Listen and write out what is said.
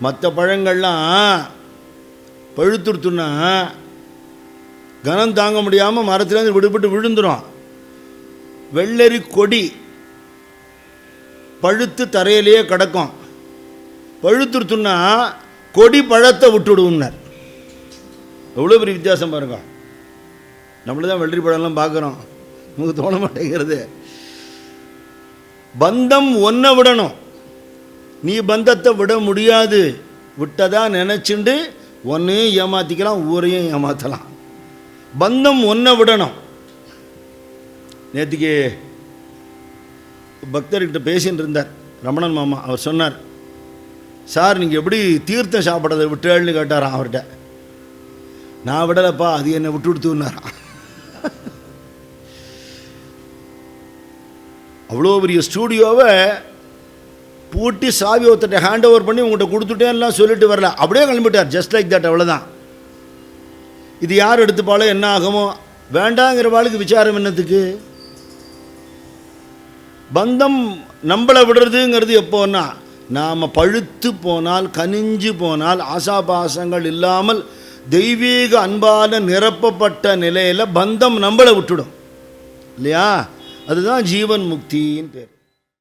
மற்ற பழங்கள்லாம் பழுத்துடுத்துன்னா கனம் தாங்க முடியாமல் மரத்துலேருந்து விடுபட்டு விழுந்துடும். வெள்ளரி கொடி பழுத்து தரையிலேயே கிடக்கும். பழுத்துடுத்துன்னா கொடி பழத்தை விட்டுடுவோம்னார். எவ்வளோ பெரிய வித்தியாசம் பாருங்க. நம்மள தான் வெள்ளரி பழம்லாம் பார்க்குறோம், நமக்கு தோண மாட்டேங்கிறது. பந்தம் ஒன்றை விடணும், நீ பந்தத்தை விட முடியாது. விட்டதா நினச்சிண்டு ஒன்றையும் ஏமாற்றிக்கலாம், ஊரையும் ஏமாற்றலாம். பந்தம் ஒன்றை விடணும். நேற்றுக்கு பக்தர்கிட்ட பேசின்னு இருந்தார் ரமணன் மாமா. அவர் சொன்னார், சார் நீங்கள் எப்படி தீர்த்தம் சாப்பிட்றதை விட்டுன்னு கேட்டாராம் அவர்கிட்ட. நான் விடலைப்பா, அது என்னை விட்டு கொடுத்துன்னாரான். அவ்வளோ பெரிய ஸ்டூடியோவை பூட்டி சாவி ஒருத்தட்ட ஹேண்ட் ஓவர் பண்ணி உங்கள்கிட்ட கொடுத்துட்டேன்லாம் சொல்லிட்டு வரல, அப்படியே கிளம்பிட்டார். ஜஸ்ட் லைக் தட், அவ்வளோதான். இது யார் எடுத்துப்பாலோ என்ன ஆகுமோ வேண்டாங்கிற வாழ்க்கை விசாரம் என்னத்துக்கு? பந்தம் நம்மளை விடுறதுங்கிறது எப்போன்னா நாம் பழுத்து போனால், கனிஞ்சு போனால், ஆசாபாசங்கள் இல்லாமல் தெய்வீக அன்பால் நிரப்பப்பட்ட நிலையில் பந்தம் நம்மளை விட்டுடும் இல்லையா? அதுதான் ஜீவன் முக்தின்னு பேர்.